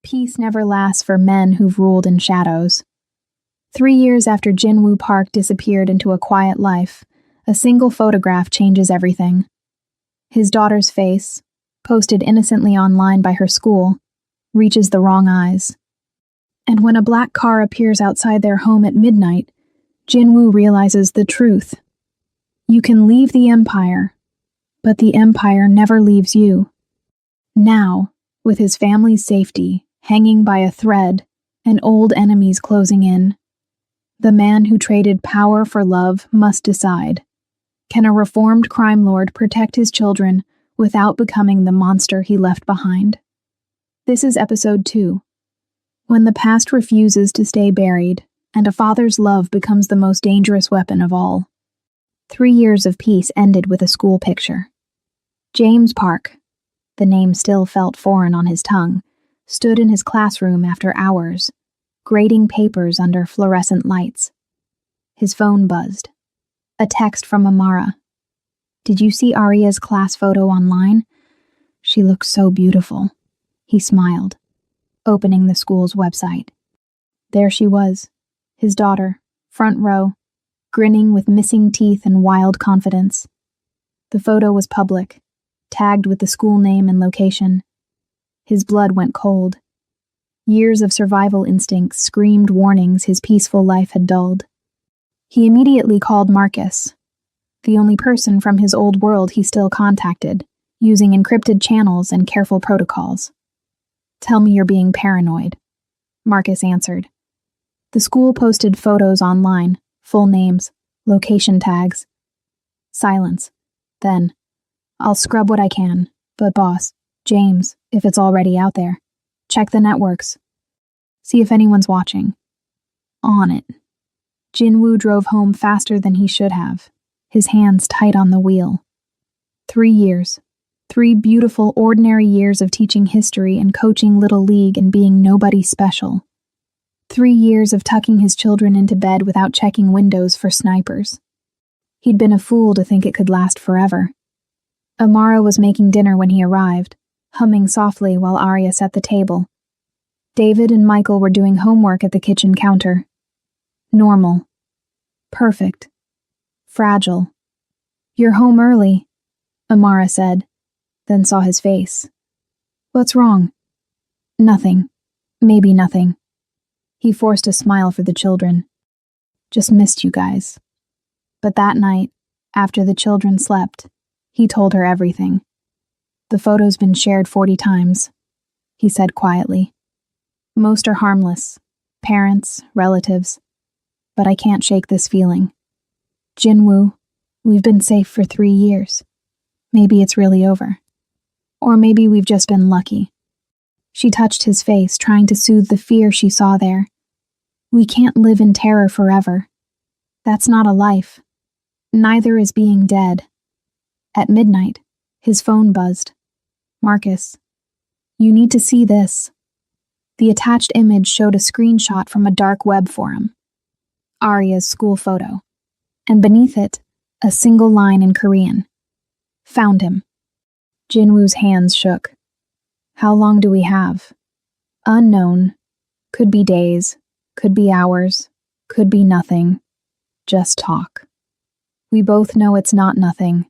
Peace never lasts for men who've ruled in shadows. 3 years after Jinwoo Park disappeared into a quiet life, a single photograph changes everything. His daughter's face, posted innocently online by her school, reaches the wrong eyes. And when a black car appears outside their home at midnight, Jinwoo realizes the truth. You can leave the Empire, but the Empire never leaves you. Now, with his family's safety hanging by a thread and old enemies closing in, the man who traded power for love must decide. Can a reformed crime lord protect his children without becoming the monster he left behind? This is episode 2. When the past refuses to stay buried, and a father's love becomes the most dangerous weapon of all. 3 years of peace ended with a school picture. James Park, the name still felt foreign on his tongue, stood in his classroom after hours, grading papers under fluorescent lights. His phone buzzed. A text from Amara. "Did you see Arya's class photo online? She looks so beautiful." He smiled, opening the school's website. There she was, his daughter, front row, grinning with missing teeth and wild confidence. The photo was public, tagged with the school name and location. His blood went cold. Years of survival instincts screamed warnings his peaceful life had dulled. He immediately called Marcus, the only person from his old world he still contacted, using encrypted channels and careful protocols. "Tell me you're being paranoid," Marcus answered. The school posted photos online, full names, location tags. Silence. Then, "I'll scrub what I can, but boss, James, if it's already out there, check the networks. See if anyone's watching." On it. Jinwoo drove home faster than he should have, his hands tight on the wheel. 3 years. 3 beautiful, ordinary years of teaching history and coaching Little League and being nobody special. 3 years of tucking his children into bed without checking windows for snipers. He'd been a fool to think it could last forever. Amara was making dinner when he arrived, humming softly while Arya set the table. David and Michael were doing homework at the kitchen counter. Normal. Perfect. Fragile. "You're home early," Amara said, then saw his face. "What's wrong?" "Nothing. Maybe nothing." He forced a smile for the children. "Just missed you guys." But that night, after the children slept, he told her everything. "The photo's been shared 40 times, he said quietly. "Most are harmless, parents, relatives, but I can't shake this feeling. Jinwoo, we've been safe for 3 years. Maybe it's really over. Or maybe we've just been lucky." She touched his face, trying to soothe the fear she saw there. "We can't live in terror forever. That's not a life. Neither is being dead." At midnight, his phone buzzed. "Marcus, you need to see this." The attached image showed a screenshot from a dark web forum. Arya's school photo. And beneath it, a single line in Korean. "Found him." Jinwoo's hands shook. "How long do we have?" "Unknown. Could be days, could be hours, could be nothing. Just talk." "We both know it's not nothing."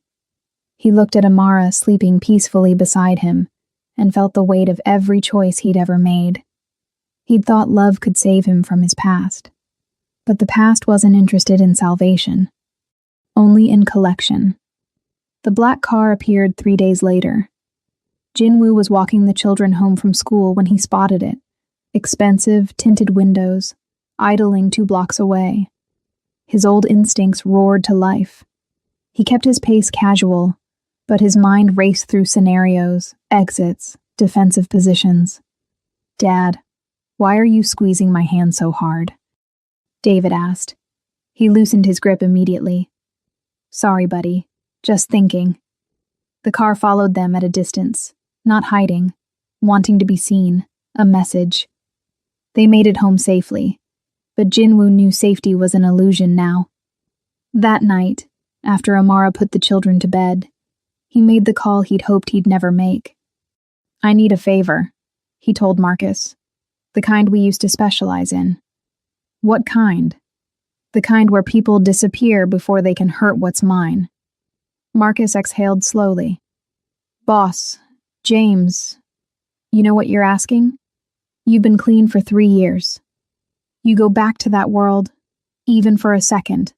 He looked at Amara sleeping peacefully beside him and felt the weight of every choice he'd ever made. He'd thought love could save him from his past. But the past wasn't interested in salvation, only in collection. The black car appeared 3 days later. Jinwoo was walking the children home from school when he spotted it. Expensive, tinted windows, idling 2 blocks away. His old instincts roared to life. He kept his pace casual, but his mind raced through scenarios, exits, defensive positions. "Dad, why are you squeezing my hand so hard?" David asked. He loosened his grip immediately. "Sorry, buddy. Just thinking." The car followed them at a distance, not hiding, wanting to be seen, a message. They made it home safely, but Jinwoo knew safety was an illusion now. That night, after Amara put the children to bed, he made the call he'd hoped he'd never make. "I need a favor," he told Marcus, The kind we used to specialize in. What kind? The kind where people disappear before they can hurt what's mine. Marcus exhaled slowly. Boss, James, you know what you're asking? You've been clean for 3 years. You go back to that world, even for a second,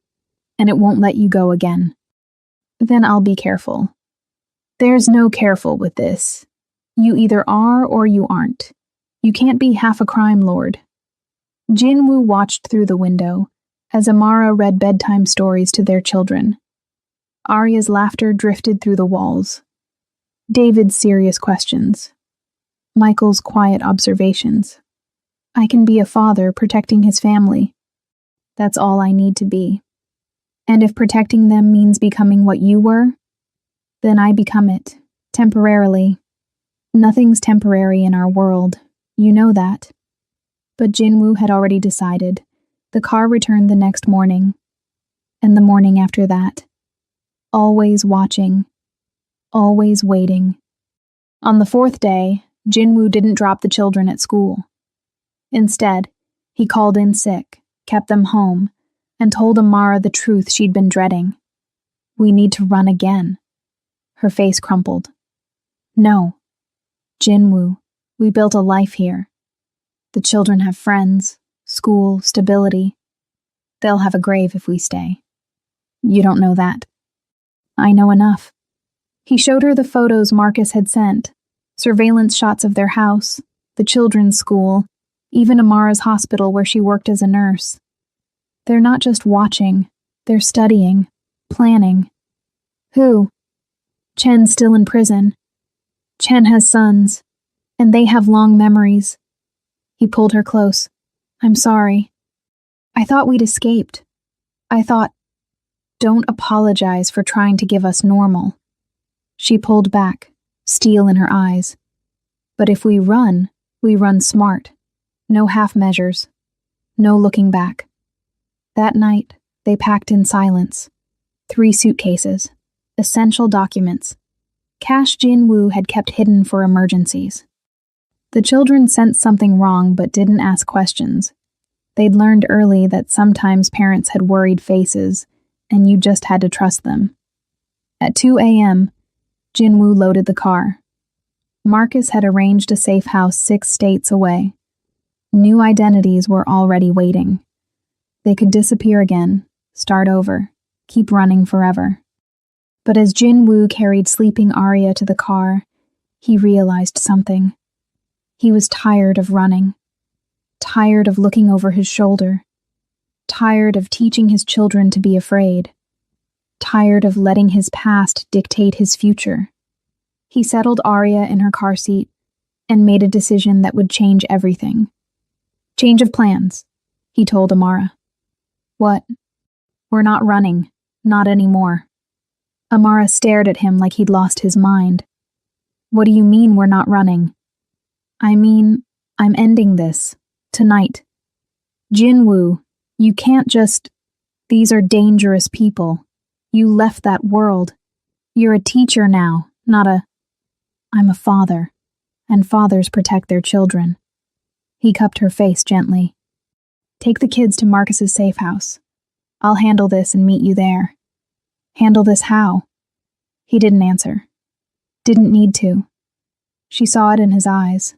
and it won't let you go again. Then I'll be careful. There's no careful with this. You either are or you aren't. You can't be half a crime lord. Jinwoo watched through the window as Amara read bedtime stories to their children. Arya's laughter drifted through the walls. David's serious questions. Michael's quiet observations. I can be a father protecting his family. That's all I need to be. And if protecting them means becoming what you were, then I become it, temporarily. Nothing's temporary in our world, you know that. But Jinwoo had already decided. The car returned the next morning, and the morning after that. Always watching, always waiting. On the 4th day, Jinwoo didn't drop the children at school. Instead, he called in sick, kept them home, and told Amara the truth she'd been dreading. We need to run again. Her face crumpled. No. Jinwoo, we built a life here. The children have friends, school, stability. They'll have a grave if we stay. You don't know that. I know enough. He showed her the photos Marcus had sent, surveillance shots of their house, the children's school, even Amara's hospital where she worked as a nurse. They're not just watching, they're studying, planning. Who? Chen's still in prison. Chen has sons, and they have long memories. He pulled her close. I'm sorry. I thought we'd escaped. I thought, don't apologize for trying to give us normal. She pulled back, steel in her eyes. But if we run smart. No half measures. No looking back. That night, they packed in silence. 3 suitcases. Essential documents. Cash Jinwoo had kept hidden for emergencies. The children sensed something wrong but didn't ask questions. They'd learned early that sometimes parents had worried faces, and you just had to trust them. At 2 a.m., Jinwoo loaded the car. Marcus had arranged a safe house 6 states away. New identities were already waiting. They could disappear again, start over, keep running forever. But as Jinwoo carried sleeping Arya to the car, he realized something. He was tired of running, tired of looking over his shoulder, tired of teaching his children to be afraid, tired of letting his past dictate his future. He settled Arya in her car seat and made a decision that would change everything. Change of plans, he told Amara. What? We're not running, not anymore. Amara stared at him like he'd lost his mind. What do you mean we're not running? I mean, I'm ending this, tonight. Jinwoo, you can't just... These are dangerous people. You left that world. You're a teacher now, not a... I'm a father, and fathers protect their children. He cupped her face gently. Take the kids to Marcus's safe house. I'll handle this and meet you there. Handle this how? He didn't answer. Didn't need to. She saw it in his eyes.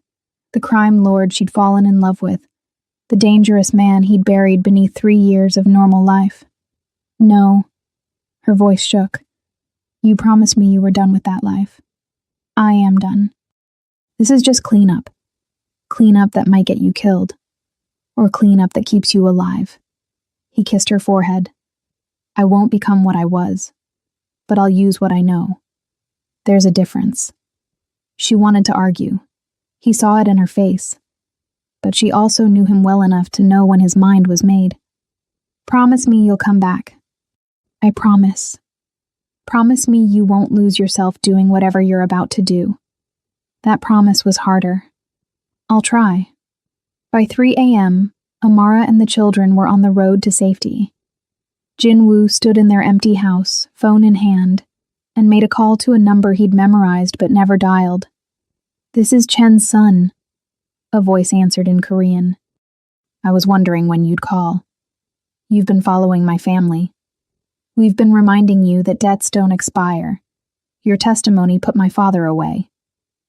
The crime lord she'd fallen in love with. The dangerous man he'd buried beneath 3 years of normal life. No. Her voice shook. You promised me you were done with that life. I am done. This is just cleanup. Cleanup that might get you killed. Or cleanup that keeps you alive. He kissed her forehead. I won't become what I was, but I'll use what I know. There's a difference. She wanted to argue. He saw it in her face. But she also knew him well enough to know when his mind was made. Promise me you'll come back. I promise. Promise me you won't lose yourself doing whatever you're about to do. That promise was harder. I'll try. By 3 a.m., Amara and the children were on the road to safety. Jinwoo stood in their empty house, phone in hand, and made a call to a number he'd memorized but never dialed. This is Chen's son. A voice answered in Korean. I was wondering when you'd call. You've been following my family. We've been reminding you that debts don't expire. Your testimony put my father away.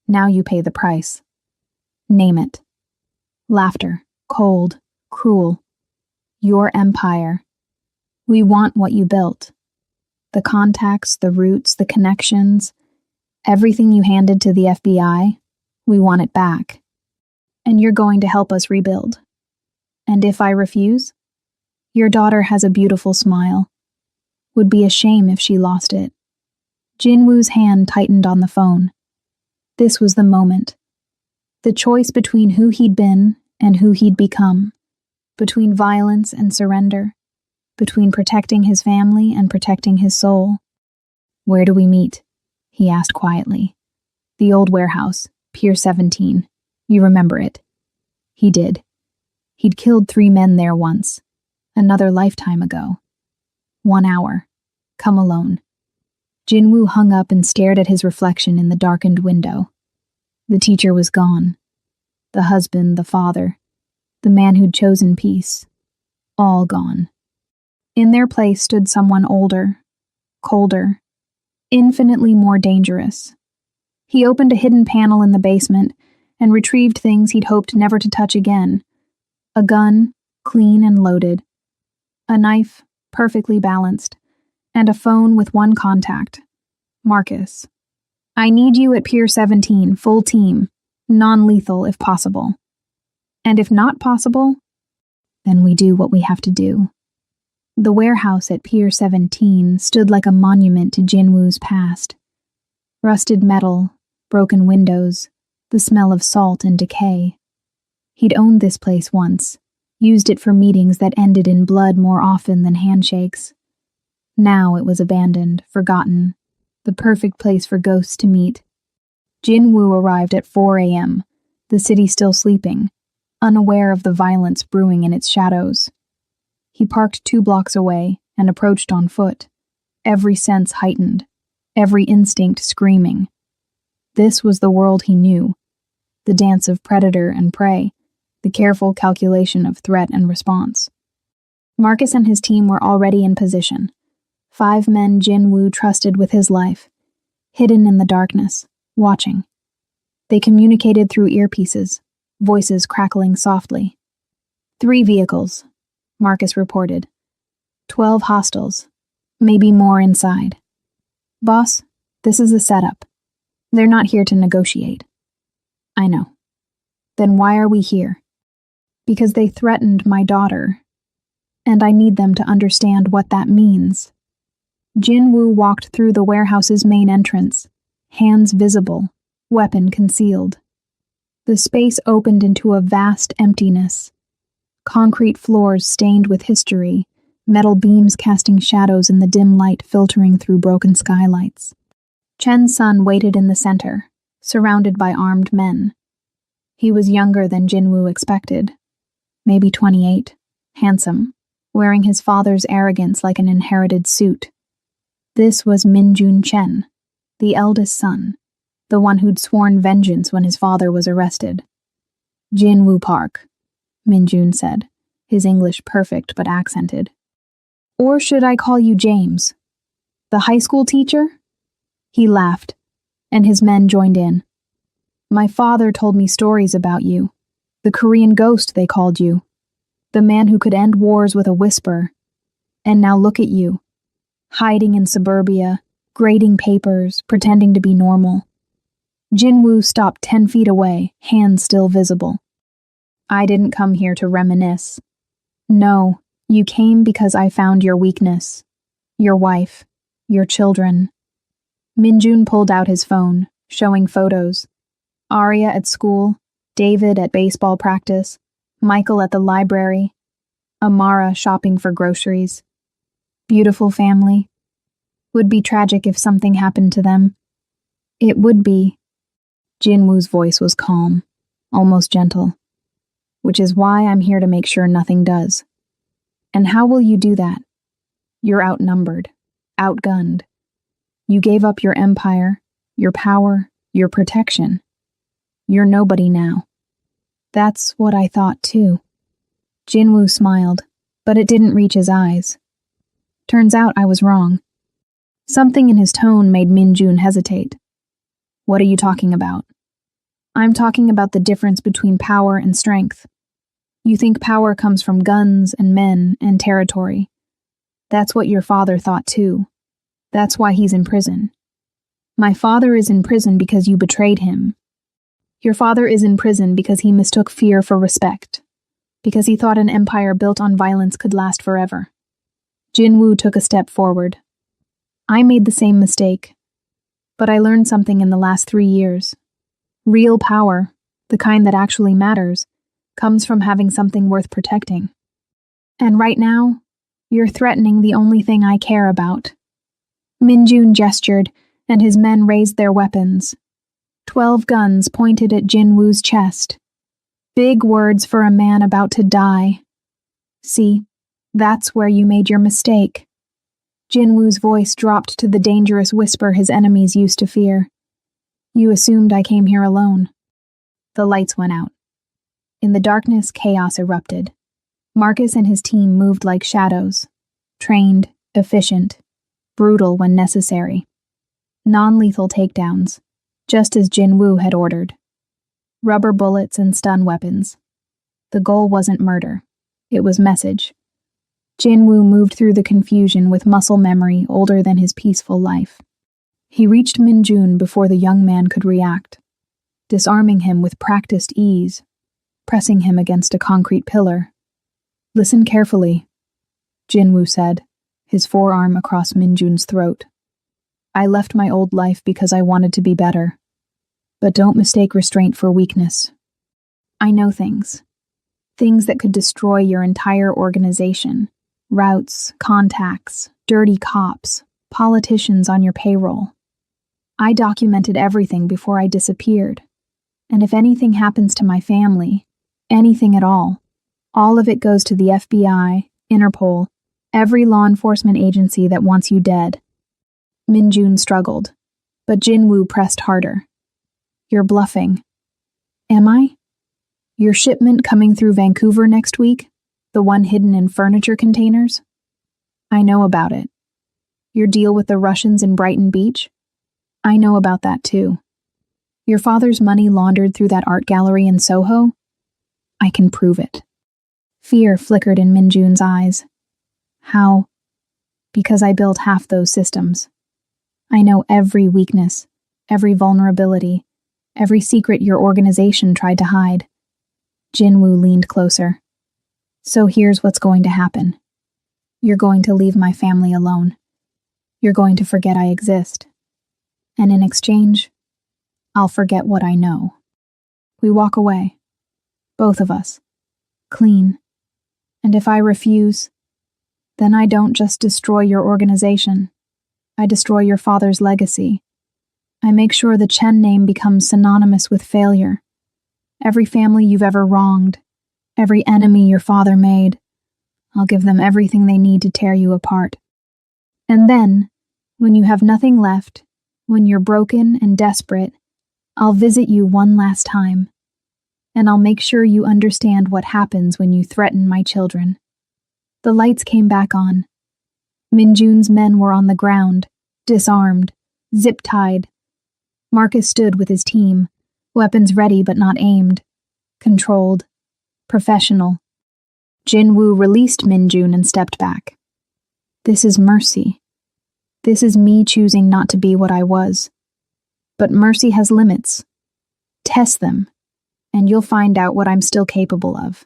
Now you pay the price. Name it. Laughter, cold, cruel. Your empire. We want what you built. The contacts, the roots, the connections, everything you handed to the FBI, we want it back. And you're going to help us rebuild. And if I refuse? Your daughter has a beautiful smile. Would be a shame if she lost it. Jinwoo's hand tightened on the phone. This was the moment. The choice between who he'd been and who he'd become. Between violence and surrender. Between protecting his family and protecting his soul. Where do we meet? He asked quietly. The old warehouse, Pier 17. You remember it. He did. He'd killed 3 men there once. Another lifetime ago. 1 hour. Come alone. Jinwoo hung up and stared at his reflection in the darkened window. The teacher was gone. The husband, the father, the man who'd chosen peace. All gone. In their place stood someone older, colder, infinitely more dangerous. He opened a hidden panel in the basement and retrieved things he'd hoped never to touch again. A gun, clean and loaded. A knife, perfectly balanced. And a phone with one contact. Marcus. I need you at Pier 17, full team. Non-lethal if possible. And if not possible, then we do what we have to do. The warehouse at Pier 17 stood like a monument to Jinwoo's past. Rusted metal, broken windows, the smell of salt and decay. He'd owned this place once, used it for meetings that ended in blood more often than handshakes. Now it was abandoned, forgotten, the perfect place for ghosts to meet. Jinwoo arrived at 4 a.m., the city still sleeping, unaware of the violence brewing in its shadows. He parked 2 blocks away and approached on foot, every sense heightened, every instinct screaming. This was the world he knew, the dance of predator and prey, the careful calculation of threat and response. Marcus and his team were already in position. 5 men Jinwoo trusted with his life, hidden in the darkness, watching. They communicated through earpieces, voices crackling softly. 3 vehicles, Marcus reported. 12 hostiles, maybe more inside. Boss, this is a setup. They're not here to negotiate. I know. Then why are we here? Because they threatened my daughter, and I need them to understand what that means. Jinwoo walked through the warehouse's main entrance, hands visible, weapon concealed. The space opened into a vast emptiness. Concrete floors stained with history, metal beams casting shadows in the dim light filtering through broken skylights. Chen's son waited in the center, surrounded by armed men. He was younger than Jinwoo expected, maybe 28, handsome, wearing his father's arrogance like an inherited suit. This was Minjun Chen, the eldest son, the one who'd sworn vengeance when his father was arrested. Jinwoo Park, Minjun said, his English perfect but accented. Or should I call you James? The high school teacher? He laughed, and his men joined in. My father told me stories about you. The Korean ghost, they called you. The man who could end wars with a whisper. And now look at you. Hiding in suburbia, grading papers, pretending to be normal. Jinwoo stopped 10 feet away, hands still visible. I didn't come here to reminisce. No, you came because I found your weakness. Your wife. Your children. Minjun pulled out his phone, showing photos. Arya at school, David at baseball practice, Michael at the library, Amara shopping for groceries. Beautiful family. Would be tragic if something happened to them. It would be. Jinwoo's voice was calm, almost gentle. Which is why I'm here to make sure nothing does. And how will you do that? You're outnumbered, outgunned. You gave up your empire, your power, your protection. You're nobody now. That's what I thought too. Jinwoo smiled, but it didn't reach his eyes. Turns out I was wrong. Something in his tone made Minjun hesitate. What are you talking about? I'm talking about the difference between power and strength. You think power comes from guns and men and territory. That's what your father thought too. That's why he's in prison. My father is in prison because you betrayed him. Your father is in prison because he mistook fear for respect, because he thought an empire built on violence could last forever. Jinwoo took a step forward. I made the same mistake, but I learned something in the last 3 years. Real power, the kind that actually matters, comes from having something worth protecting. And right now, you're threatening the only thing I care about. Minjun gestured, and his men raised their weapons. 12 guns pointed at Jinwoo's chest. Big words for a man about to die. See, that's where you made your mistake. Jinwoo's voice dropped to the dangerous whisper his enemies used to fear. You assumed I came here alone. The lights went out. In the darkness, chaos erupted. Marcus and his team moved like shadows, trained, efficient, brutal when necessary. Non-lethal takedowns, just as Jinwoo had ordered. Rubber bullets and stun weapons. The goal wasn't murder. It was message. Jinwoo moved through the confusion with muscle memory older than his peaceful life. He reached Minjun before the young man could react, disarming him with practiced ease, pressing him against a concrete pillar. Listen carefully, Jinwoo said, his forearm across Minjun's throat. I left my old life because I wanted to be better. But don't mistake restraint for weakness. I know things. Things that could destroy your entire organization. Routes, contacts, dirty cops, politicians on your payroll. I documented everything before I disappeared. And if anything happens to my family, anything at all of it goes to the FBI, Interpol, every law enforcement agency that wants you dead. Minjun struggled, but Jinwoo pressed harder. You're bluffing. Am I? Your shipment coming through Vancouver next week? The one hidden in furniture containers? I know about it. Your deal with the Russians in Brighton Beach? I know about that too. Your father's money laundered through that art gallery in Soho? I can prove it. Fear flickered in Minjun's eyes. How? Because I built half those systems. I know every weakness, every vulnerability, every secret your organization tried to hide. Jinwoo leaned closer. So here's what's going to happen. You're going to leave my family alone. You're going to forget I exist. And in exchange, I'll forget what I know. We walk away. Both of us. Clean. And if I refuse, then I don't just destroy your organization. I destroy your father's legacy. I make sure the Chen name becomes synonymous with failure. Every family you've ever wronged, every enemy your father made, I'll give them everything they need to tear you apart. And then, when you have nothing left, when you're broken and desperate, I'll visit you one last time. And I'll make sure you understand what happens when you threaten my children. The lights came back on. Minjun's men were on the ground, disarmed, zip-tied. Marcus stood with his team, weapons ready but not aimed, controlled, professional. Jinwoo released Minjun and stepped back. This is mercy. This is me choosing not to be what I was. But mercy has limits. Test them, and you'll find out what I'm still capable of.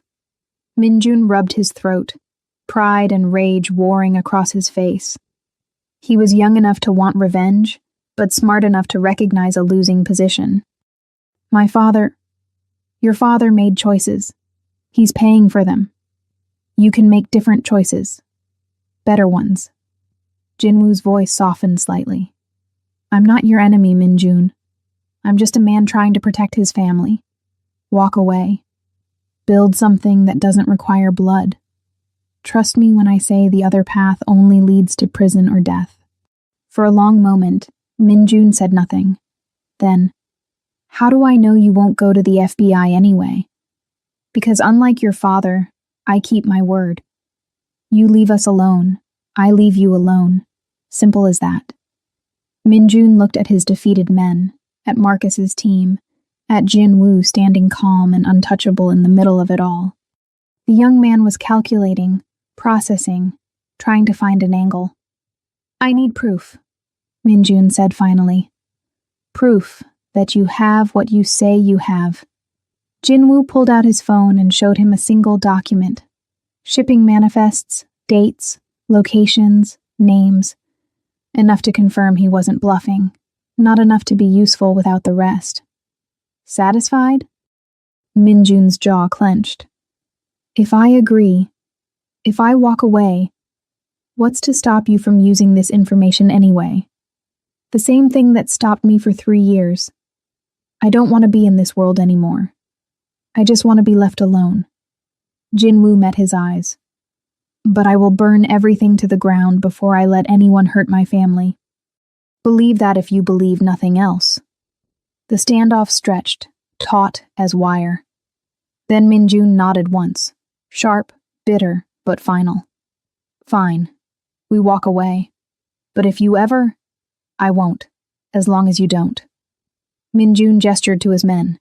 Minjun rubbed his throat, pride and rage warring across his face. He was young enough to want revenge, but smart enough to recognize a losing position. Your father made choices. He's paying for them. You can make different choices. Better ones. Jinwoo's voice softened slightly. I'm not your enemy, Minjun. I'm just a man trying to protect his family. Walk away. Build something that doesn't require blood. Trust me when I say the other path only leads to prison or death. For a long moment, Minjun said nothing. Then, how do I know you won't go to the FBI anyway? Because unlike your father, I keep my word. You leave us alone, I leave you alone. Simple as that. Minjun looked at his defeated men, at Marcus's team, at Jinwoo standing calm and untouchable in the middle of it all. The young man was calculating, processing, trying to find an angle. I need proof, Minjun said finally. Proof that you have what you say you have. Jinwoo pulled out his phone and showed him a single document. Shipping manifests, dates, locations, names. Enough to confirm he wasn't bluffing, not enough to be useful without the rest. Satisfied? Minjun's jaw clenched. If I agree, if I walk away, what's to stop you from using this information anyway? The same thing that stopped me for 3 years. I don't want to be in this world anymore. I just want to be left alone. Jinwoo met his eyes. But I will burn everything to the ground before I let anyone hurt my family. Believe that if you believe nothing else. The standoff stretched, taut as wire. Then Minjun nodded once, sharp, bitter, but final. Fine. We walk away. But if you ever, I won't, as long as you don't. Minjun gestured to his men.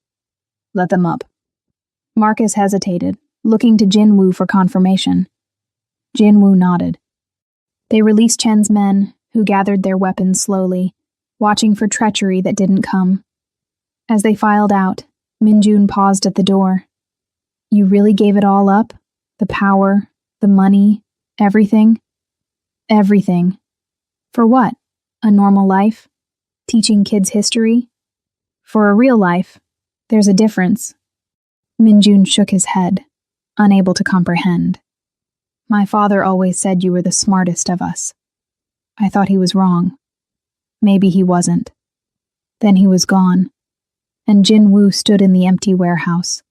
Let them up. Marcus hesitated, looking to Jinwoo for confirmation. Jinwoo nodded. They released Chen's men, who gathered their weapons slowly, watching for treachery that didn't come. As they filed out, Minjun paused at the door. You really gave it all up? The power, the money, everything? Everything. For what? A normal life? Teaching kids history? For a real life, there's a difference. Minjun shook his head, unable to comprehend. My father always said you were the smartest of us. I thought he was wrong. Maybe he wasn't. Then he was gone, and Jinwoo stood in the empty warehouse,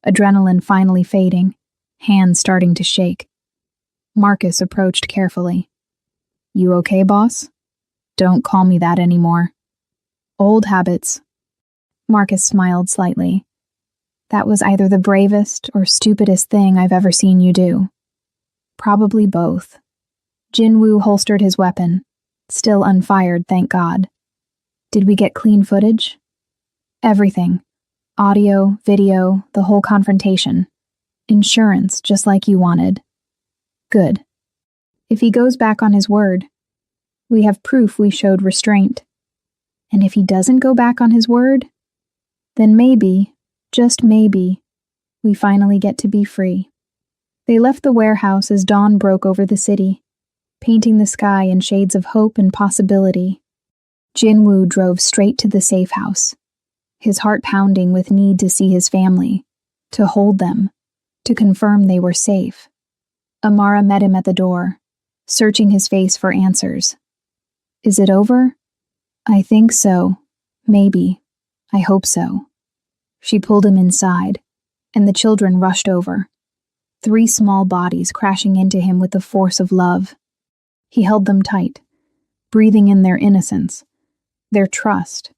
adrenaline finally fading, hands starting to shake. Marcus approached carefully. You okay, boss? Don't call me that anymore. Old habits. Marcus smiled slightly. That was either the bravest or stupidest thing I've ever seen you do. Probably both. Jinwoo holstered his weapon, still unfired, thank God. Did we get clean footage? Everything. Audio, video, the whole confrontation. Insurance, just like you wanted. Good. If he goes back on his word, we have proof we showed restraint. And if he doesn't go back on his word, then maybe, just maybe, we finally get to be free. They left the warehouse as dawn broke over the city, painting the sky in shades of hope and possibility. Jinwoo drove straight to the safe house, his heart pounding with need to see his family, to hold them, to confirm they were safe. Amara met him at the door, searching his face for answers. Is it over? I think so. Maybe. I hope so. She pulled him inside, and the children rushed over. 3 small bodies crashing into him with the force of love. He held them tight, breathing in their innocence, their trust,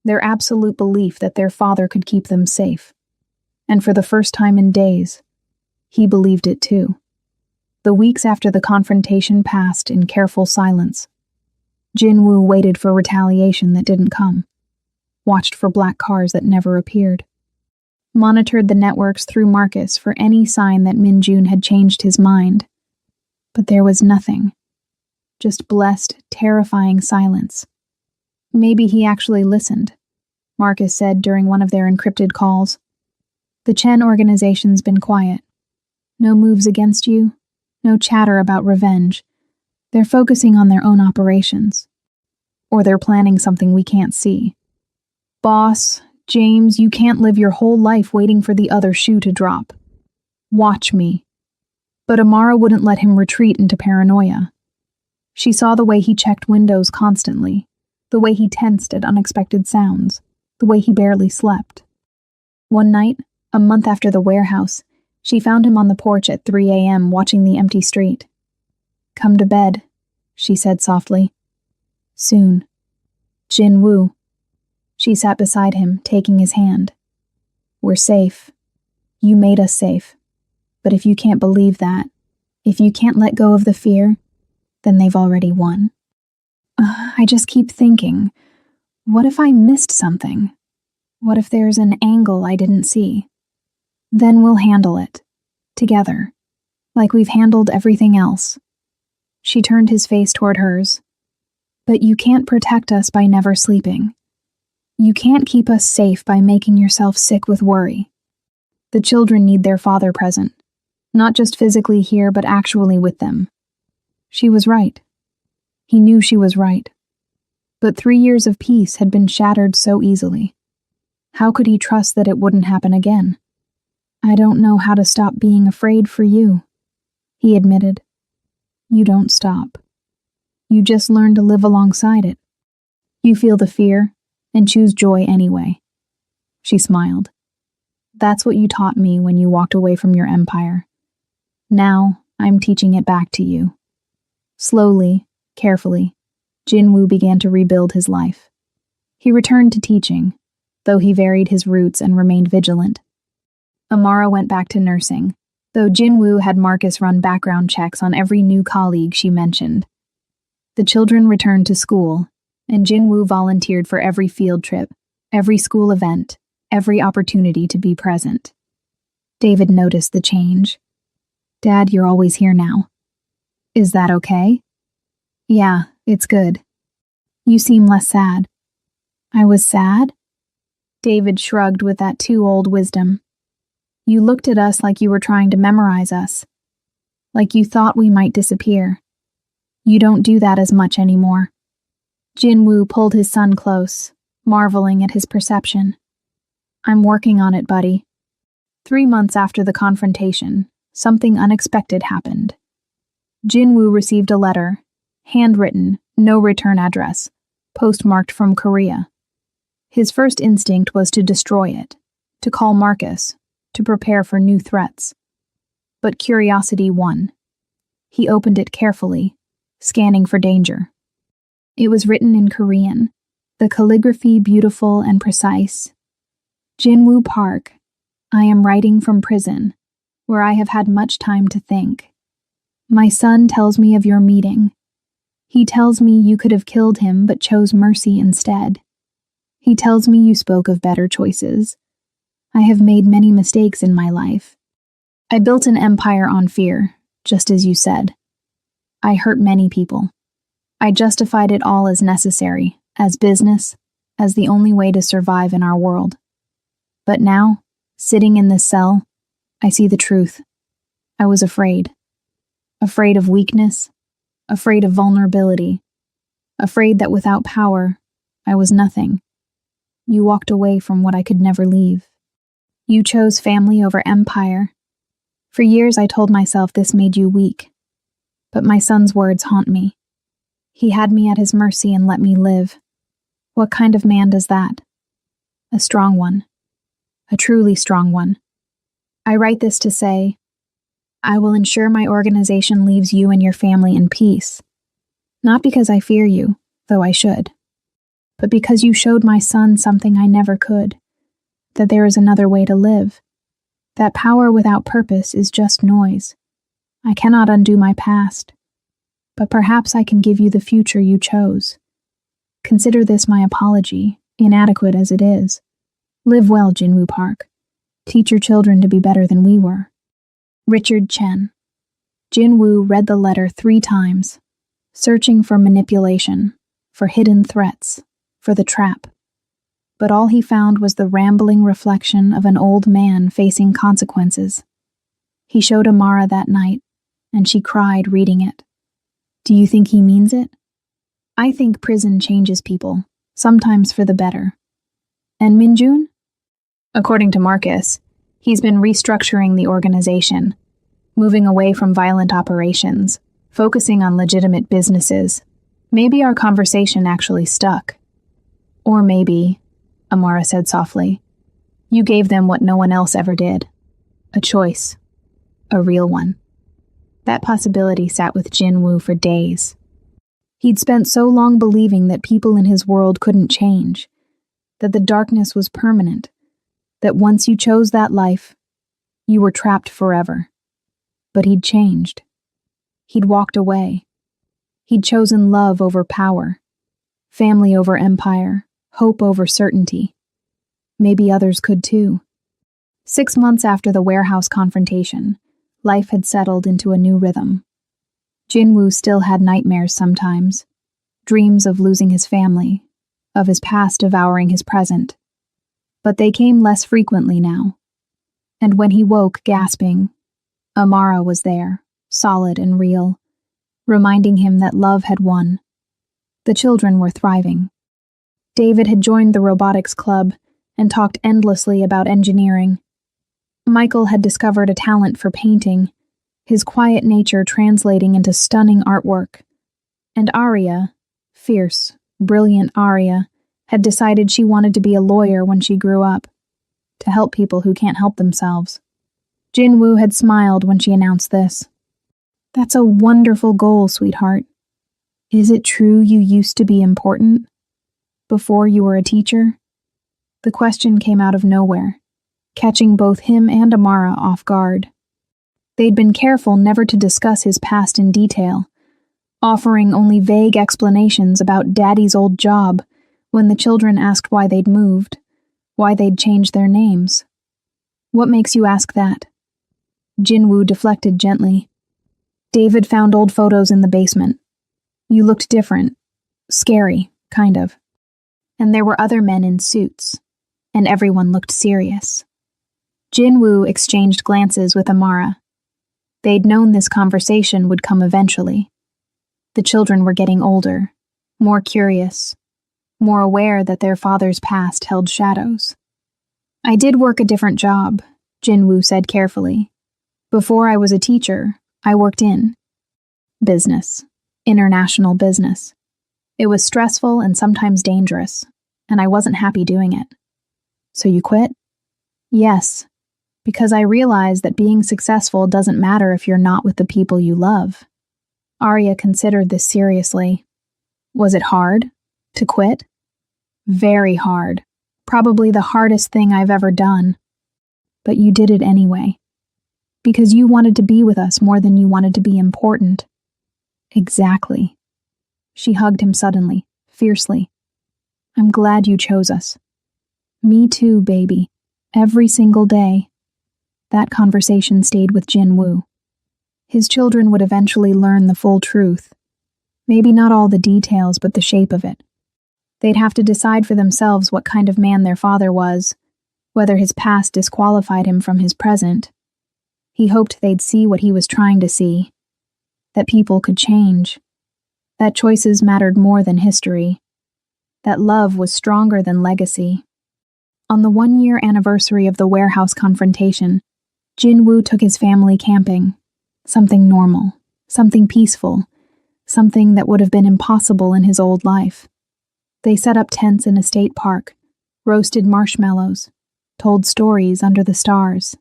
their absolute belief that their father could keep them safe. And for the first time in days, he believed it too. The weeks after the confrontation passed in careful silence. Jinwoo waited for retaliation that didn't come, watched for black cars that never appeared, monitored the networks through Marcus for any sign that Minjun had changed his mind. But there was nothing. Just blessed, terrifying silence. Maybe he actually listened, Marcus said during one of their encrypted calls. The Chen organization's been quiet. No moves against you, no chatter about revenge. They're focusing on their own operations. Or they're planning something we can't see. Boss, James, you can't live your whole life waiting for the other shoe to drop. Watch me. But Amara wouldn't let him retreat into paranoia. She saw the way he checked windows constantly, the way he tensed at unexpected sounds, the way he barely slept. One night, a month after the warehouse, she found him on the porch at 3 a.m. watching the empty street. Come to bed, she said softly. Soon. Jinwoo. She sat beside him, taking his hand. We're safe. You made us safe. But if you can't believe that, if you can't let go of the fear, then they've already won. I just keep thinking, what if I missed something? What if there's an angle I didn't see? Then we'll handle it. Together. Like we've handled everything else. She turned his face toward hers. But you can't protect us by never sleeping. You can't keep us safe by making yourself sick with worry. The children need their father present. Not just physically here, but actually with them. She was right. He knew she was right. But 3 years of peace had been shattered so easily. How could he trust that it wouldn't happen again? I don't know how to stop being afraid for you, he admitted. You don't stop. You just learn to live alongside it. You feel the fear and choose joy anyway. She smiled. That's what you taught me when you walked away from your empire. Now, I'm teaching it back to you. Slowly, carefully, Jinwoo began to rebuild his life. He returned to teaching, though he varied his routes and remained vigilant. Amara went back to nursing, though Jinwoo had Marcus run background checks on every new colleague she mentioned. The children returned to school, and Jinwoo volunteered for every field trip, every school event, every opportunity to be present. David noticed the change. Dad, you're always here now. Is that okay? Yeah, it's good. You seem less sad. I was sad? David shrugged with that too old wisdom. You looked at us like you were trying to memorize us. Like you thought we might disappear. You don't do that as much anymore. Jinwoo pulled his son close, marveling at his perception. I'm working on it, buddy. 3 months after the confrontation, something unexpected happened. Jinwoo received a letter, handwritten, no return address, postmarked from Korea. His first instinct was to destroy it, to call Marcus, to prepare for new threats. But curiosity won. He opened it carefully, scanning for danger. It was written in Korean, the calligraphy beautiful and precise. Jinwoo Park, I am writing from prison, where I have had much time to think. My son tells me of your meeting. He tells me you could have killed him but chose mercy instead. He tells me you spoke of better choices. I have made many mistakes in my life. I built an empire on fear, just as you said. I hurt many people. I justified it all as necessary, as business, as the only way to survive in our world. But now, sitting in this cell, I see the truth. I was afraid. Afraid of weakness, afraid of vulnerability, afraid that without power, I was nothing. You walked away from what I could never leave. You chose family over empire. For years I told myself this made you weak. But my son's words haunt me. He had me at his mercy and let me live. What kind of man does that? A strong one. A truly strong one. I write this to say, I will ensure my organization leaves you and your family in peace. Not because I fear you, though I should, but because you showed my son something I never could, that there is another way to live, that power without purpose is just noise. I cannot undo my past, but perhaps I can give you the future you chose. Consider this my apology, inadequate as it is. Live well, Jinwoo Park. Teach your children to be better than we were. Richard Chen. Jinwoo read the letter 3 times, searching for manipulation, for hidden threats, for the trap. But all he found was the rambling reflection of an old man facing consequences. He showed Amara that night, and she cried reading it. Do you think he means it? I think prison changes people, sometimes for the better. And Minjun? According to Marcus, he's been restructuring the organization, moving away from violent operations, focusing on legitimate businesses. Maybe our conversation actually stuck. Or maybe, Amara said softly, you gave them what no one else ever did. A choice. A real one. That possibility sat with Jinwoo for days. He'd spent so long believing that people in his world couldn't change, that the darkness was permanent, that once you chose that life, You were trapped forever. But he'd changed. He'd walked away. He'd chosen love over power, family over empire, hope over certainty. Maybe others could too. 6 months after the warehouse confrontation, life had settled into a new rhythm. Jinwoo still had nightmares sometimes, dreams of losing his family, of his past devouring his present. But they came less frequently now. And when he woke, gasping, Amara was there, solid and real, reminding him that love had won. The children were thriving. David had joined the robotics club and talked endlessly about engineering. Michael had discovered a talent for painting, his quiet nature translating into stunning artwork. And Arya, fierce, brilliant Arya, had decided she wanted to be a lawyer when she grew up, to help people who can't help themselves. Jinwoo had smiled when she announced this. That's a wonderful goal, sweetheart. Is it true you used to be important? Before you were a teacher? The question came out of nowhere, catching both him and Amara off guard. They'd been careful never to discuss his past in detail, offering only vague explanations about Daddy's old job when the children asked why they'd moved, why they'd changed their names. What makes you ask that? Jinwoo deflected gently. David found old photos in the basement. You looked different. Scary, kind of. And there were other men in suits, and everyone looked serious. Jinwoo exchanged glances with Amara. They'd known this conversation would come eventually. The children were getting older, more curious, more aware that their father's past held shadows. I did work a different job, Jinwoo said carefully. Before I was a teacher, I worked in business, international business. It was stressful and sometimes dangerous, and I wasn't happy doing it. So you quit? Yes, because I realized that being successful doesn't matter if you're not with the people you love. Arya considered this seriously. Was it hard to quit? Very hard. Probably the hardest thing I've ever done. But you did it anyway. Because you wanted to be with us more than you wanted to be important. Exactly. She hugged him suddenly, fiercely. I'm glad you chose us. Me too, baby. Every single day. That conversation stayed with Jinwoo. His children would eventually learn the full truth. Maybe not all the details, but the shape of it. They'd have to decide for themselves what kind of man their father was, whether his past disqualified him from his present. He hoped they'd see what he was trying to see, that people could change, that choices mattered more than history, that love was stronger than legacy. On the 1-year anniversary of the warehouse confrontation, Jinwoo took his family camping. Something normal, something peaceful, something that would have been impossible in his old life. They set up tents in a state park, roasted marshmallows, told stories under the stars.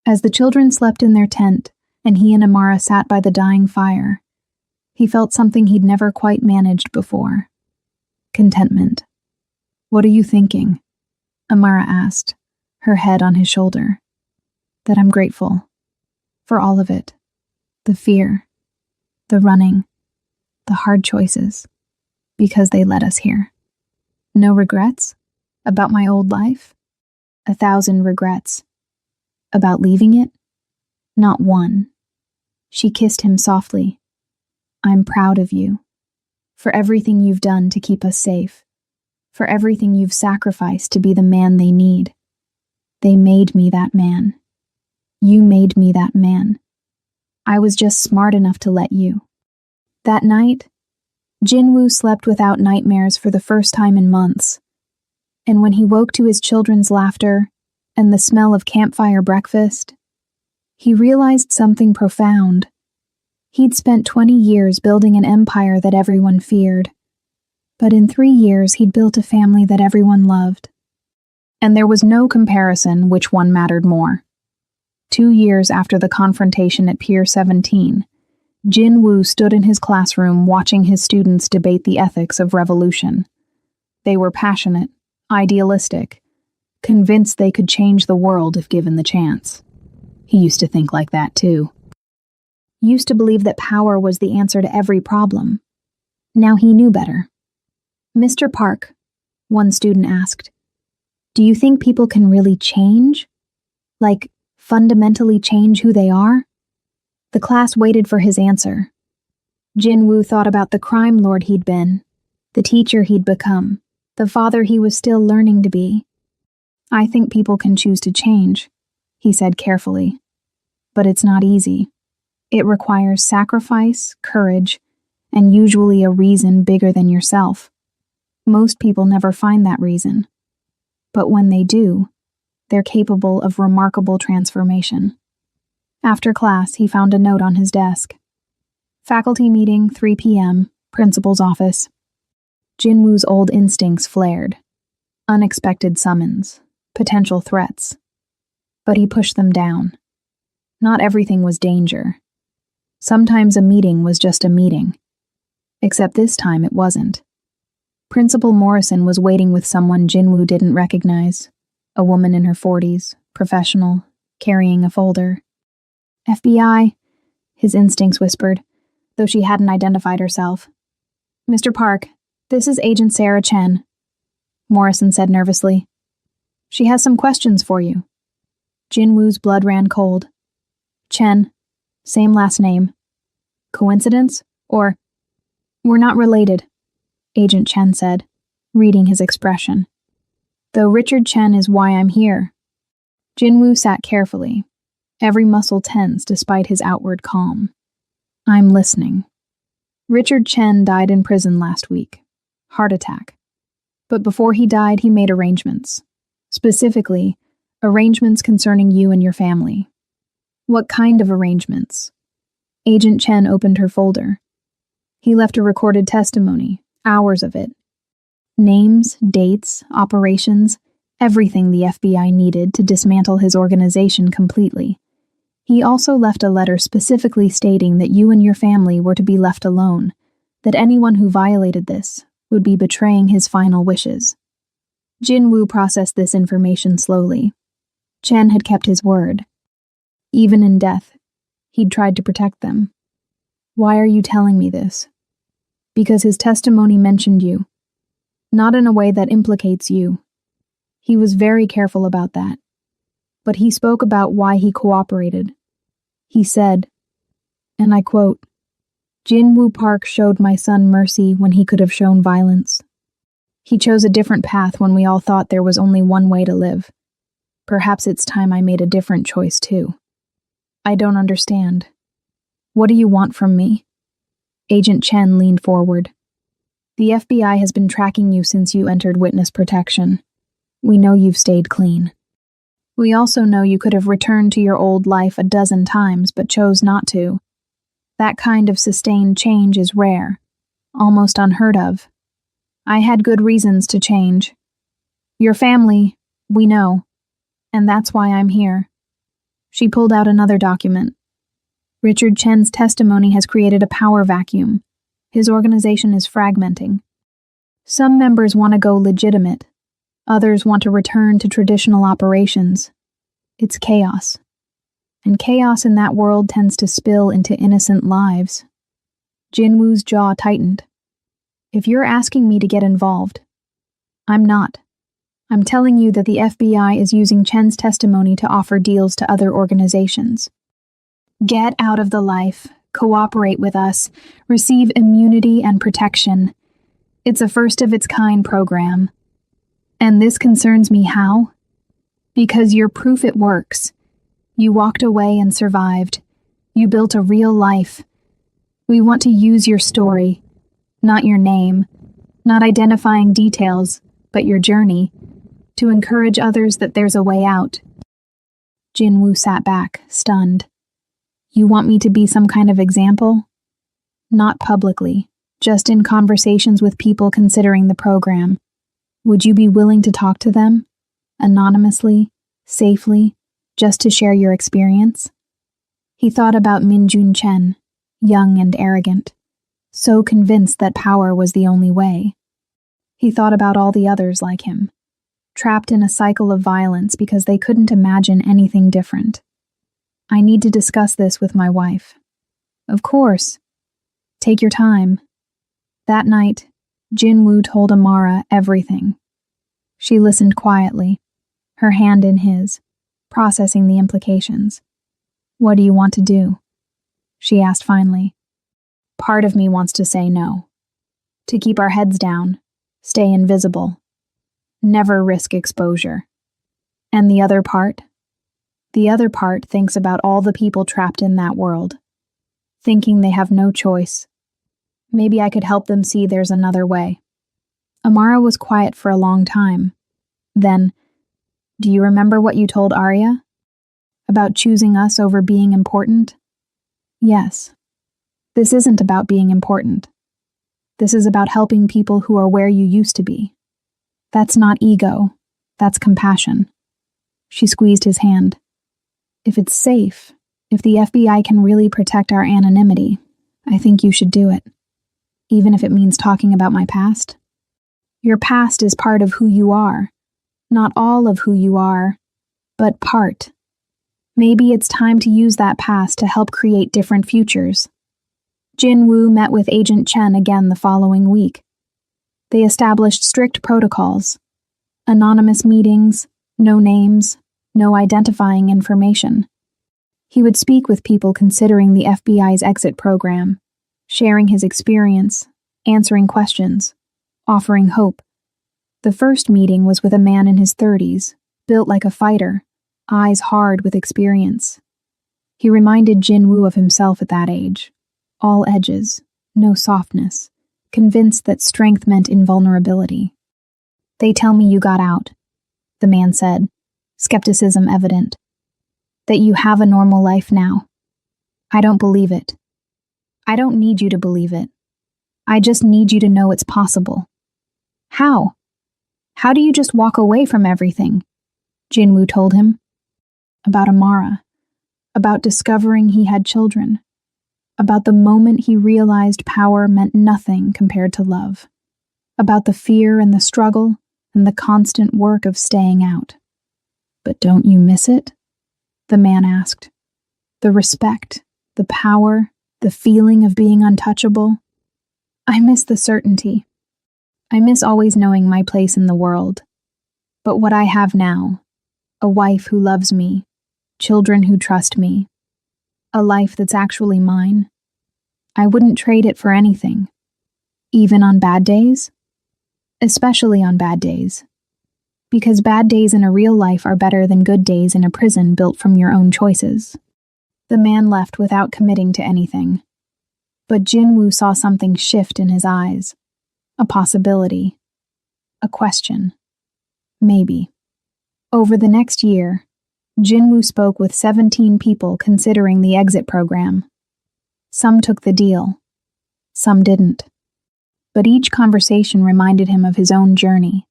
As the children slept in their tent and he and Amara sat by the dying fire, he felt something he'd never quite managed before. Contentment. What are you thinking? Amara asked, her head on his shoulder. That I'm grateful. For all of it. The fear. The running. The hard choices. Because they led us here. No regrets? About my old life? 1,000 regrets. About leaving it? Not one. She kissed him softly. I'm proud of you. For everything you've done to keep us safe. For everything you've sacrificed to be the man they need. They made me that man. You made me that man. I was just smart enough to let you. That night, Jinwoo slept without nightmares for the first time in months. And when he woke to his children's laughter and the smell of campfire breakfast, he realized something profound. He'd spent 20 years building an empire that everyone feared. But in 3 years, he'd built a family that everyone loved. And there was no comparison which one mattered more. 2 years after the confrontation at Pier 17, Jinwoo stood in his classroom watching his students debate the ethics of revolution. They were passionate, idealistic, convinced they could change the world if given the chance. He used to think like that, too. Used to believe that power was the answer to every problem. Now he knew better. "Mr. Park," one student asked, "do you think people can really change? Like, fundamentally change who they are?" The class waited for his answer. Jin-woo thought about the crime lord he'd been, the teacher he'd become, the father he was still learning to be. "I think people can choose to change," he said carefully. "But it's not easy. It requires sacrifice, courage, and usually a reason bigger than yourself. Most people never find that reason. But when they do, they're capable of remarkable transformation." After class, he found a note on his desk. "Faculty meeting, 3 p.m., principal's office." Jin-woo's old instincts flared. Unexpected summons, potential threats. But he pushed them down. Not everything was danger. Sometimes a meeting was just a meeting. Except this time it wasn't. Principal Morrison was waiting with someone Jin-woo didn't recognize. A woman in her 40s, professional, carrying a folder. "FBI," his instincts whispered, though she hadn't identified herself. "Mr. Park, this is Agent Sarah Chen," Morrison said nervously. "She has some questions for you." Jin-woo's blood ran cold. "Chen, same last name. Coincidence? Or—" "We're not related," Agent Chen said, reading his expression. "Though Richard Chen is why I'm here." Jin-woo sat carefully, every muscle tense despite his outward calm. "I'm listening. Richard Chen died in prison last week. Heart attack. But before he died, he made arrangements. Specifically, arrangements concerning you and your family." "What kind of arrangements?" Agent Chen opened her folder. "He left a recorded testimony, hours of it. Names, dates, operations, everything the FBI needed to dismantle his organization completely. He also left a letter specifically stating that you and your family were to be left alone, that anyone who violated this would be betraying his final wishes." Jin-woo processed this information slowly. Chen had kept his word. Even in death, he'd tried to protect them. "Why are you telling me this?" "Because his testimony mentioned you. Not in a way that implicates you. He was very careful about that. But he spoke about why he cooperated. He said, and I quote, 'Jin-woo Park showed my son mercy when he could have shown violence. He chose a different path when we all thought there was only one way to live. Perhaps it's time I made a different choice too. I don't understand. What do you want from me?' Agent Chen leaned forward. "The FBI has been tracking you since you entered witness protection. We know you've stayed clean. We also know you could have returned to your old life a dozen times but chose not to. That kind of sustained change is rare, almost unheard of. I had good reasons to change. Your family, we know, and that's why I'm here." She pulled out another document. "Richard Chen's testimony has created a power vacuum. His organization is fragmenting. Some members want to go legitimate. Others want to return to traditional operations. It's chaos. And chaos in that world tends to spill into innocent lives." Jin-woo's jaw tightened. "If you're asking me to get involved, I'm not. I'm telling you that the FBI is using Chen's testimony to offer deals to other organizations. Get out of the life, cooperate with us, receive immunity and protection. It's a first-of-its-kind program. And this concerns me how? Because you're proof it works. You walked away and survived. You built a real life. We want to use your story, not your name, not identifying details, but your journey, to encourage others that there's a way out." Jin-woo sat back, stunned. "You want me to be some kind of example?" "Not publicly, just in conversations with people considering the program. Would you be willing to talk to them? Anonymously, safely, just to share your experience?" He thought about Min-jun Chen, young and arrogant, so convinced that power was the only way. He thought about all the others like him, trapped in a cycle of violence because they couldn't imagine anything different. I need to discuss this with my wife. Of course. Take your time. That night, Jinwoo told Amara everything. She listened quietly, her hand in his, processing the implications. What do you want to do? She asked finally. Part of me wants to say no. To keep our heads down, stay invisible, never risk exposure. And the other part? The other part thinks about all the people trapped in that world, thinking they have no choice. Maybe I could help them see there's another way. Amara was quiet for a long time. Then, do you remember what you told Arya? About choosing us over being important? Yes. This isn't about being important. This is about helping people who are where you used to be. That's not ego. That's compassion. She squeezed his hand. If it's safe, if the FBI can really protect our anonymity, I think you should do it. Even if it means talking about my past. Your past is part of who you are. Not all of who you are, but part. Maybe it's time to use that past to help create different futures. Jinwoo met with Agent Chen again the following week. They established strict protocols. Anonymous meetings, no names, no identifying information. He would speak with people considering the FBI's exit program, sharing his experience, answering questions, offering hope. The first meeting was with a man in his 30s, built like a fighter, eyes hard with experience. He reminded Jinwoo of himself at that age. All edges, no softness, convinced that strength meant invulnerability. They tell me you got out, the man said, skepticism evident. That you have a normal life now. I don't believe it. I don't need you to believe it. I just need you to know it's possible. How? How do you just walk away from everything? Jinwoo told him. About Amara. About discovering he had children. About the moment he realized power meant nothing compared to love. About the fear and the struggle and the constant work of staying out. But don't you miss it? The man asked. The respect, the power, the feeling of being untouchable. I miss the certainty. I miss always knowing my place in the world. But what I have now, a wife who loves me, children who trust me, a life that's actually mine, I wouldn't trade it for anything. Even on bad days? Especially on bad days. Because bad days in a real life are better than good days in a prison built from your own choices. The man left without committing to anything. But Jinwoo saw something shift in his eyes. A possibility. A question. Maybe. Over the next year, Jinwoo spoke with 17 people considering the exit program. Some took the deal. Some didn't. But each conversation reminded him of his own journey,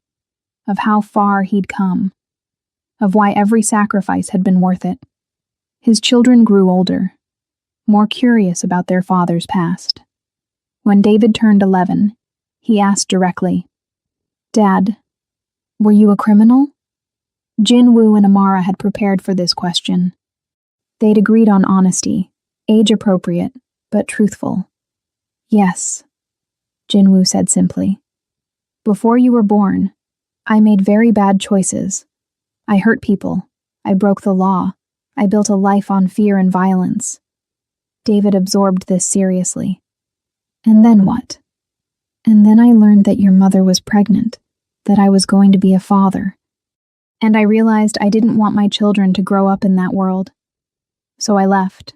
of how far he'd come, of why every sacrifice had been worth it. His children grew older, more curious about their father's past. When David turned 11, he asked directly, Dad, were you a criminal? Jinwoo and Amara had prepared for this question. They'd agreed on honesty, age-appropriate, but truthful. Yes, Jinwoo said simply. Before you were born, I made very bad choices. I hurt people. I broke the law. I built a life on fear and violence. David absorbed this seriously. And then what? And then I learned that your mother was pregnant, that I was going to be a father. And I realized I didn't want my children to grow up in that world. So I left.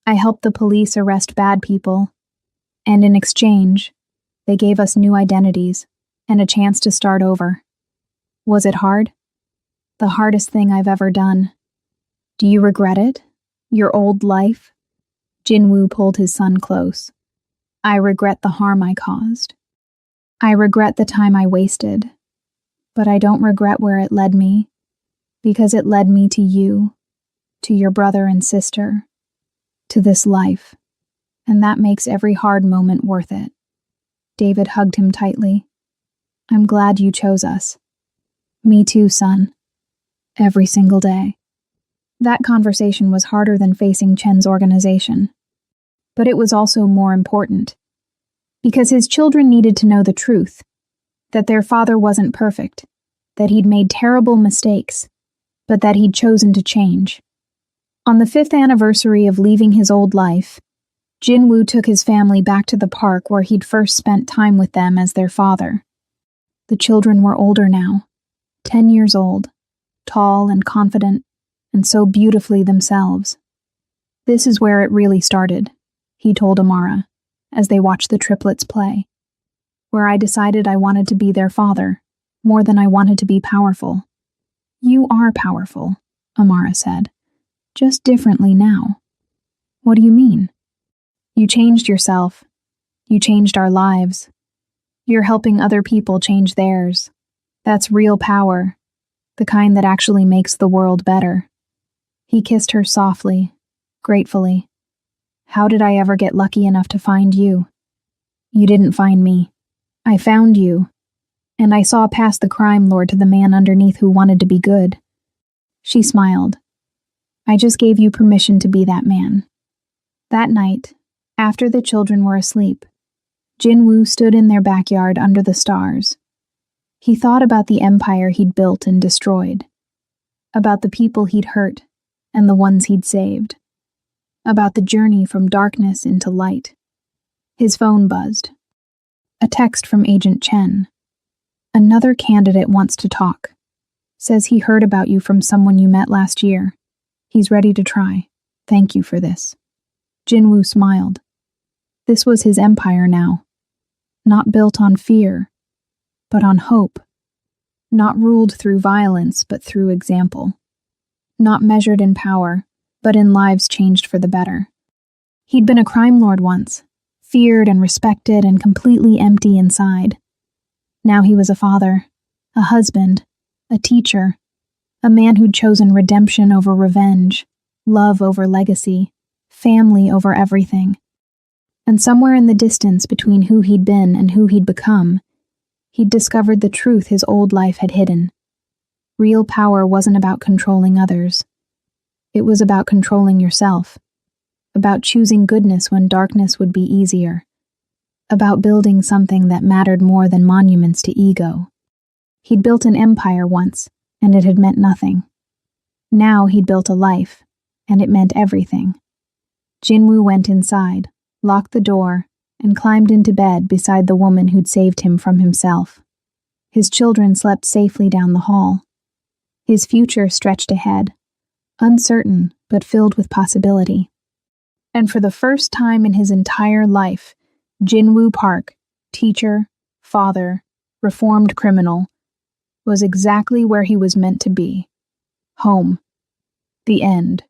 I helped the police arrest bad people, and in exchange, they gave us new identities and a chance to start over. Was it hard? The hardest thing I've ever done. Do you regret it? Your old life? Jinwoo pulled his son close. I regret the harm I caused. I regret the time I wasted. But I don't regret where it led me, because it led me to you, to your brother and sister, to this life, and that makes every hard moment worth it. David hugged him tightly. I'm glad you chose us. Me too, son. Every single day. That conversation was harder than facing Chen's organization. But it was also more important. Because his children needed to know the truth, that their father wasn't perfect, that he'd made terrible mistakes, but that he'd chosen to change. On the 5th anniversary of leaving his old life, Jinwoo took his family back to the park where he'd first spent time with them as their father. The children were older now, 10 years old, tall and confident, and so beautifully themselves. This is where it really started, he told Amara, as they watched the triplets play, where I decided I wanted to be their father, more than I wanted to be powerful. You are powerful, Amara said, just differently now. What do you mean? You changed yourself. You changed our lives. You're helping other people change theirs. That's real power, the kind that actually makes the world better. He kissed her softly, gratefully. How did I ever get lucky enough to find you? You didn't find me. I found you. And I saw past the crime lord to the man underneath who wanted to be good. She smiled. I just gave you permission to be that man. That night, after the children were asleep, Jinwoo stood in their backyard under the stars. He thought about the empire he'd built and destroyed, about the people he'd hurt and the ones he'd saved, about the journey from darkness into light. His phone buzzed. A text from Agent Chen. Another candidate wants to talk. Says he heard about you from someone you met last year. He's ready to try. Thank you for this. Jinwoo smiled. This was his empire now. Not built on fear, but on hope. Not ruled through violence, but through example. Not measured in power, but in lives changed for the better. He'd been a crime lord once, feared and respected and completely empty inside. Now he was a father, a husband, a teacher, a man who'd chosen redemption over revenge, love over legacy, family over everything. And somewhere in the distance between who he'd been and who he'd become, he'd discovered the truth his old life had hidden. Real power wasn't about controlling others. It was about controlling yourself, about choosing goodness when darkness would be easier, about building something that mattered more than monuments to ego. He'd built an empire once, and it had meant nothing. Now he'd built a life, and it meant everything. Jinwoo went inside, locked the door, and climbed into bed beside the woman who'd saved him from himself. His children slept safely down the hall. His future stretched ahead, uncertain but filled with possibility. And for the first time in his entire life, Jinwoo Park, teacher, father, reformed criminal, was exactly where he was meant to be. Home. The end.